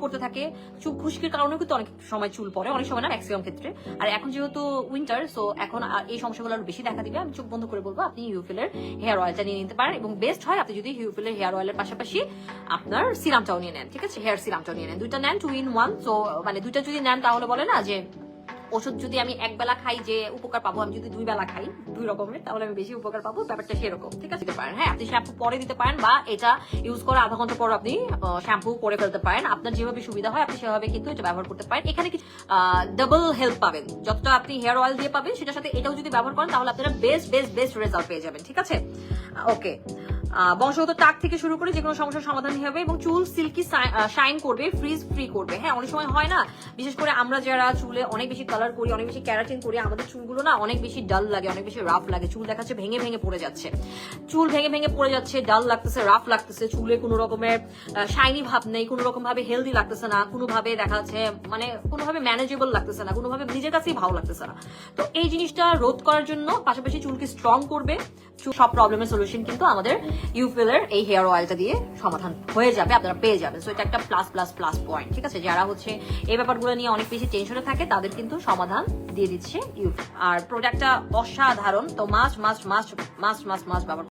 পড়তে থাকে, চুল খুশকির কারণেও কিন্তু অনেক সময় চুল পড়ে, অনেক সময় না, ম্যাক্সিমাম ক্ষেত্রে। আর এখন যেহেতু উইন্টার, সো এখন এই সমস্যাগুলো আরো বেশি দেখা দিবে। আমি চোখ বন্ধ করে বলবো আপনি হিউফিলের হেয়ার অয়েলটা নিয়ে নিতে পারেন, এবং বেস্ট হয় আপনি যদি হিউফিলের হেয়ার অয়েলের পাশাপাশি আপনার সিরামটাও নিয়ে নেন, ঠিক আছে? হেয়ার সিরামটাও নিয়ে নেন, দুইটা নেন, 2 in 1। সো মানে দুইটা যদি নেন তাহলে বলে না যে ওষুধ যদি আমি এক বেলা খাই যে উপকার পাবো, আমি যদি 2 বেলা খাই 2 রকমের, তাহলে আমি বেশি উপকার পাবো, ব্যাপারটা সেরকম, ঠিক আছে? দিতে পারেন, হ্যাঁ, আপনি শ্যাম্পু পরে দিতে পারেন, বা এটা ইউজ করে আধা ঘন্টা পর আপনি শ্যাম্পু করে ফেলতে পারেন। আপনার যেভাবে সুবিধা হয় আপনি সেভাবে কিন্তু এটা ব্যবহার করতে পারেন। এখানে কিছু ডাবল হেল্প পাবেন, যতটা আপনি হেয়ার অয়েল দিয়ে পাবেন সেটার সাথে এটাও যদি ব্যবহার করেন তাহলে আপনারা বেস্ট রেজাল্ট পেয়ে যাবেন, ঠিক আছে? ওকে, বংশগত টাক থেকে শুরু করে যে কোনো সমস্যার সমাধান হবে, এবং চুল সিল্কি শাইন করবে, ফ্রিজ ফ্রি করবে। হ্যাঁ, অনেক সময় হয় না, বিশেষ করে আমরা যারা চুলে অনেক বেশি কালার করি, অনেক বেশি ক্যারাটিন করি, আমাদের চুলগুলো না অনেক বেশি ডাল লাগে, অনেক বেশি রাফ লাগে, চুল দেখাচ্ছে ভেঙে ভেঙে পড়ে যাচ্ছে, চুল ভেঙে ভেঙে পড়ে যাচ্ছে, ডাল লাগতেছে, রাফ লাগতেছে, চুলে কোনো রকমের শাইনি ভাব নেই, কোনো রকম ভাবে হেলদি লাগতেছে না, কোনোভাবে দেখা যাচ্ছে মানে কোনোভাবে ম্যানেজেবল লাগতেছে না, কোনোভাবে নিজের কাছেই ভালো লাগতেছে না। তো এই জিনিসটা রোধ করার জন্য পাশাপাশি চুলকে স্ট্রং করবে, সব প্রবলেমের সলিউশন কিন্তু আমাদের ইউফিলের এই হেয়ার অয়েলটা দিয়ে সমাধান হয়ে যাবে, আপনারা পেয়ে যাবেন। সো এটা একটা প্লাস পয়েন্ট, ঠিক আছে? যারা হচ্ছে এই ব্যাপারগুলো নিয়ে অনেক বেশি টেনশনে থাকে তাদের কিন্তু সমাধান দিয়ে দিচ্ছে ইউফিল। আর প্রোডাক্টটা অসাধারণ, তো মাস্ট ব্যবহার